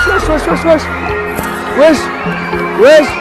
wesh. Wesh, wesh.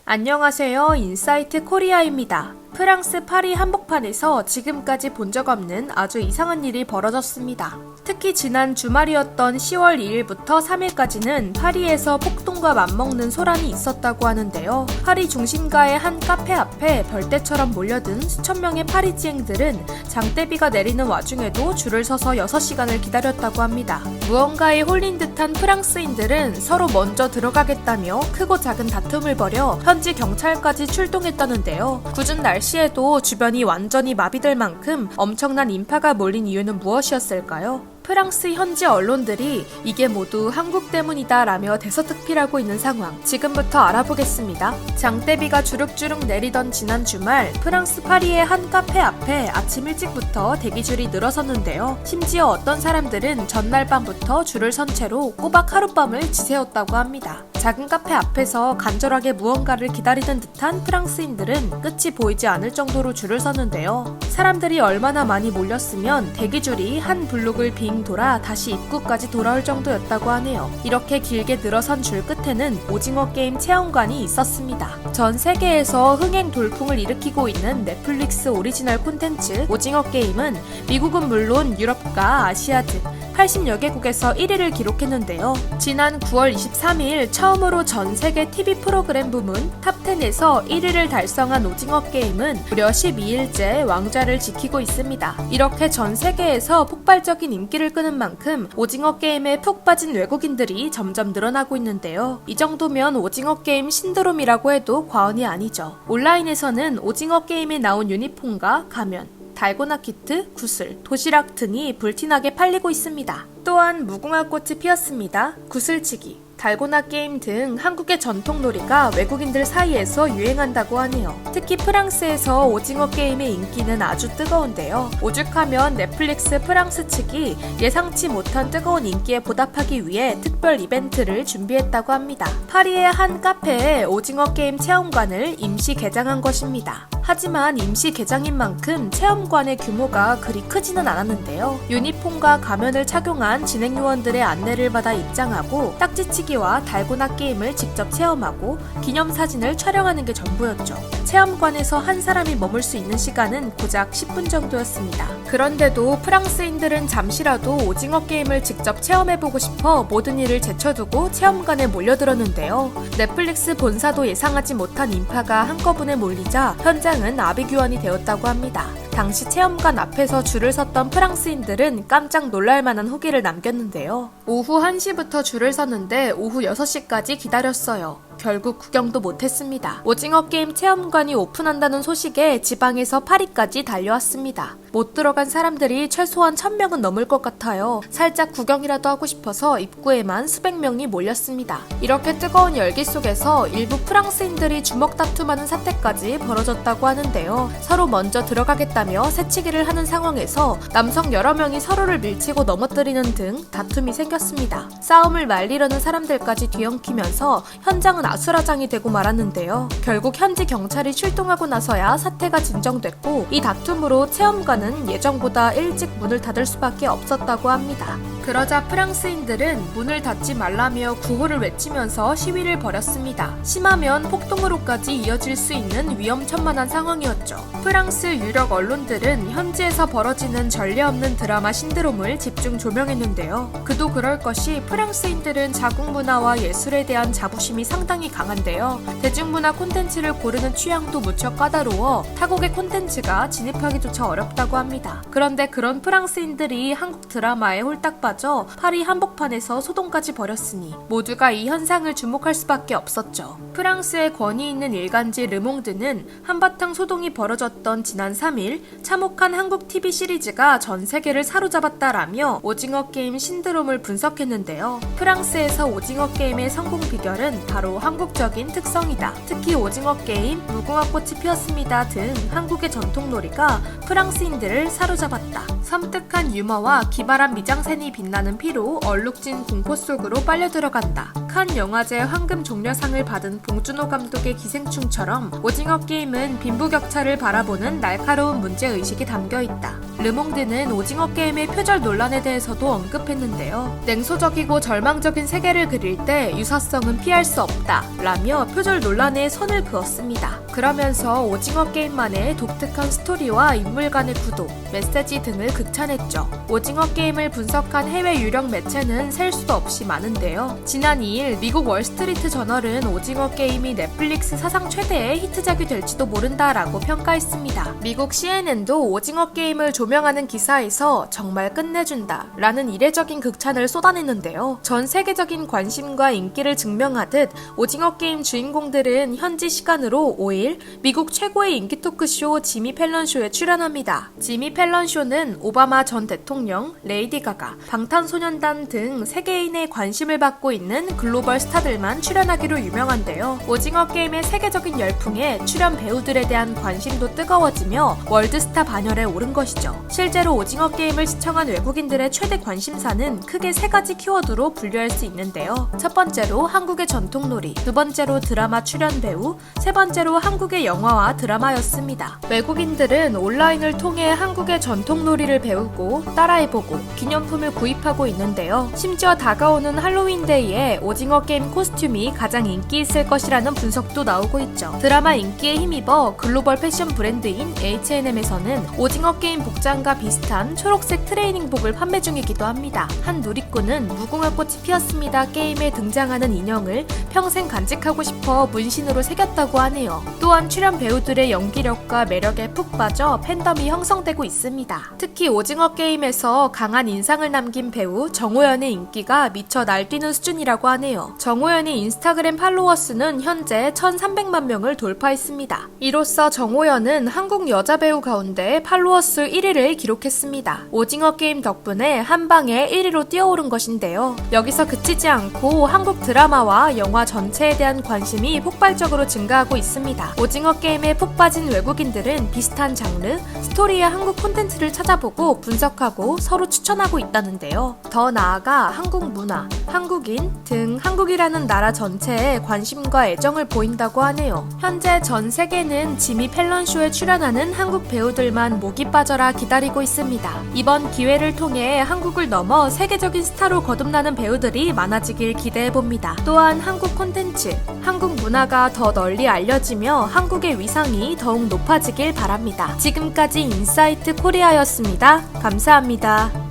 안녕하세요. 인사이트 코리아입니다. 프랑스 파리 한복판에서 지금까지 본 적 없는 아주 이상한 일이 벌어졌습니다. 특히 지난 주말이었던 10월 2일부터 3일까지는 파리에서 폭동과 맞먹는 소란이 있었다고 하는데요. 파리 중심가의 한 카페 앞에 벌떼처럼 몰려든 수천 명의 파리지앵들은 장대비가 내리는 와중에도 줄을 서서 6시간을 기다렸다고 합니다. 무언가에 홀린 듯한 프랑스인들은 서로 먼저 들어가겠다며 크고 작은 다툼을 벌여 현지 경찰까지 출동했다는데요. 궂은 날씨에도 주변이 완전히 마비될 만큼 엄청난 인파가 몰린 이유는 무엇이었을까요? 프랑스 현지 언론들이 이게 모두 한국 때문이다 라며 대서특필하고 있는 상황. 지금부터 알아보겠습니다. 장대비가 주룩주룩 내리던 지난 주말 프랑스 파리의 한 카페 앞에 아침 일찍부터 대기줄이 늘어섰는데요. 심지어 어떤 사람들은 전날 밤부터 줄을 선 채로 꼬박 하룻밤을 지새웠다고 합니다. 작은 카페 앞에서 간절하게 무언가를 기다리는 듯한 프랑스인들은 끝이 보이지 않을 정도로 줄을 섰는데요. 사람들이 얼마나 많이 몰렸으면 대기줄이 한 블록을 빙 돌아 다시 입구까지 돌아올 정도였다고 하네요. 이렇게 길게 늘어선 줄 끝에는 오징어 게임 체험관이 있었습니다. 전 세계에서 흥행 돌풍을 일으키고 있는 넷플릭스 오리지널 콘텐츠 오징어 게임은 미국은 물론 유럽과 아시아 등 80여 개국에서 1위를 기록했는데요. 지난 9월 23일 처음으로 전 세계 TV 프로그램 부문 탑10에서 1위를 달성한 오징어 게임은 무려 12일째 왕좌를 지키고 있습니다. 이렇게 전 세계에서 폭발적인 인기를 끄는 만큼 오징어 게임에 푹 빠진 외국인들이 점점 늘어나고 있는데요. 이 정도면 오징어 게임 신드롬이라고 해도 과언이 아니죠. 온라인에서는 오징어 게임에 나온 유니폼과 가면, 달고나 키트, 구슬, 도시락 등이 불티나게 팔리고 있습니다. 또한 무궁화꽃이 피었습니다. 구슬치기, 달고나 게임 등 한국의 전통놀이가 외국인들 사이에서 유행한다고 하네요. 특히 프랑스에서 오징어 게임의 인기는 아주 뜨거운데요. 오죽하면 넷플릭스 프랑스 측이 예상치 못한 뜨거운 인기에 보답하기 위해 특별 이벤트를 준비했다고 합니다. 파리의 한 카페에 오징어 게임 체험관을 임시 개장한 것입니다. 하지만 임시 개장인 만큼 체험관의 규모가 그리 크지는 않았는데요. 유니폼과 가면을 착용한 진행 요원들의 안내를 받아 입장하고 딱지치기와 달고나 게임을 직접 체험하고 기념사진을 촬영하는 게 전부였죠. 체험관에서 한 사람이 머물 수 있는 시간은 고작 10분 정도였습니다. 그런데도 프랑스인들은 잠시라도 오징어 게임을 직접 체험해보고 싶어 모든 일을 제쳐두고 체험관에 몰려들었는데요. 넷플릭스 본사도 예상하지 못한 인파가 한꺼번에 몰리자 현장은 아비규환이 되었다고 합니다. 당시 체험관 앞에서 줄을 섰던 프랑스인들은 깜짝 놀랄만한 후기를 남겼는데요. 오후 1시부터 줄을 섰는데 오후 6시까지 기다렸어요. 결국 구경도 못했습니다. 오징어 게임 체험관이 오픈한다는 소식에 지방에서 파리까지 달려왔습니다. 못 들어간 사람들이 최소한 1000명은 넘을 것 같아요. 살짝 구경이라도 하고 싶어서 입구에만 수백 명이 몰렸습니다. 이렇게 뜨거운 열기 속에서 일부 프랑스인들이 주먹 다툼하는 사태까지 벌어졌다고 하는데요. 서로 먼저 들어가겠다며 새치기를 하는 상황에서 남성 여러 명이 서로를 밀치고 넘어뜨리는 등 다툼이 생겼습니다. 싸움을 말리려는 사람들까지 뒤엉키면서 현장은 아수라장이 되고 말았는데요. 결국 현지 경찰이 출동하고 나서야 사태가 진정됐고 이 다툼으로 체험관은 예정보다 일찍 문을 닫을 수밖에 없었다고 합니다. 그러자 프랑스인들은 문을 닫지 말라며 구호를 외치면서 시위를 벌였습니다. 심하면 폭동으로까지 이어질 수 있는 위험천만한 상황이었죠. 프랑스 유력 언론들은 현지에서 벌어지는 전례 없는 드라마 신드롬을 집중 조명했는데요. 그도 그럴 것이 프랑스인들은 자국 문화와 예술에 대한 자부심이 상당히 강한데요. 대중문화 콘텐츠를 고르는 취향도 무척 까다로워 타국의 콘텐츠가 진입하기조차 어렵다고 합니다. 그런데 그런 프랑스인들이 한국 드라마에 홀딱 빠져 파리 한복판에서 소동까지 벌였으니 모두가 이 현상을 주목할 수밖에 없었죠. 프랑스의 권위 있는 일간지 르몽드는 한바탕 소동이 벌어졌던 지난 3일 참혹한 한국 TV 시리즈가 전 세계를 사로잡았다라며 오징어 게임 신드롬을 분석했는데요. 프랑스에서 오징어 게임의 성공 비결은 바로 한국적인 특성이다. 특히 오징어 게임, 무궁화꽃이 피었습니다 등 한국의 전통놀이가 프랑스인들을 사로잡았다. 섬뜩한 유머와 기발한 미장센이 빛나는 피로 얼룩진 공포 속으로 빨려 들어간다. 칸 영화제 황금 종려상을 받은 봉준호 감독의 기생충처럼 오징어 게임은 빈부격차를 바라보는 날카로운 문제의식이 담겨있다. 르몽드는 오징어 게임의 표절 논란에 대해서도 언급했는데요. 냉소적이고 절망적인 세계를 그릴 때 유사성은 피할 수 없다 라며 표절 논란에 선을 그었습니다. 그러면서 오징어 게임만의 독특한 스토리와 인물 간의 구도, 메시지 등을 극찬했죠. 오징어 게임을 분석한 해외 유력 매체는 셀 수도 없이 많은데요. 지난 2일 미국 월스트리트 저널은 오징어 게임이 넷플릭스 사상 최대의 히트작이 될지도 모른다라고 평가했습니다. 미국 CNN도 오징어 게임을 조명하는 기사에서 정말 끝내준다 라는 이례적인 극찬을 쏟아냈는데요. 전 세계적인 관심과 인기를 증명하듯 오징어 게임 주인공들은 현지 시간으로 5일 미국 최고의 인기 토크쇼 지미 펠런 쇼에 출연합니다. 지미 펠런 쇼는 오바마 전 대통령, 레이디 가가, 방탄소년단 등 세계인의 관심을 받고 있는 글로벌 스타들만 출연하기로 유명한데요. 오징어 게임의 세계적인 열풍에 출연 배우들에 대한 관심도 뜨거워지며 월드스타 반열에 오른 것이죠. 실제로 오징어 게임을 시청한 외국인들의 최대 관심사는 크게 세 가지 키워드로 분류할 수 있는데요. 첫 번째로 한국의 전통놀이, 두 번째로 드라마 출연 배우, 세 번째로 한국의 영화와 드라마였습니다. 외국인들은 온라인을 통해 한국의 전통놀이를 배우고 따라해보고 기념품을 구입하고 있는데요. 심지어 다가오는 할로윈데이에 오징어 게임 코스튬이 가장 인기 있을 것이라는 분석도 나오고 있죠. 드라마 인기에 힘입어 글로벌 패션 브랜드인 H&M에서는 오징어 게임 복장과 비슷한 초록색 트레이닝복을 판매 중이기도 합니다. 한 누리꾼은 무궁화꽃이 피었습니다 게임에 등장하는 인형을 평생 간직하고 싶어 문신으로 새겼다고 하네요. 또한 출연 배우들의 연기력과 매력에 푹 빠져 팬덤이 형성되고 있습니다. 특히 오징어 게임에서 강한 인상을 남긴 배우 정호연의 인기가 미쳐 날뛰는 수준이라고 하네요. 정호연의 인스타그램 팔로워수는 현재 1,300만 명을 돌파했습니다. 이로써 정호연은 한국 여자 배우 가운데 팔로워수 1위를 기록했습니다. 오징어 게임 덕분에 한방에 1위로 뛰어오른 것인데요. 여기서 그치지 않고 한국 드라마와 영화 전체에 대한 관심이 폭발적으로 증가하고 있습니다. 오징어 게임에 푹 빠진 외국인들은 비슷한 장르, 스토리의 한국 콘텐츠를 찾아보고 분석하고 서로 추천하고 있다는데요. 더 나아가 한국 문화, 한국인 등 한국이라는 나라 전체에 관심과 애정을 보인다고 하네요. 현재 전 세계는 지미 펠런 쇼에 출연하는 한국 배우들만 목이 빠져라 기다리고 있습니다. 이번 기회를 통해 한국을 넘어 세계적인 스타로 거듭나는 배우들이 많아지길 기대해봅니다. 또한 한국 콘텐츠, 한국 문화가 더 널리 알려지며 한국의 위상이 더욱 높아지길 바랍니다. 지금까지 인사이트 코리아였습니다. 감사합니다.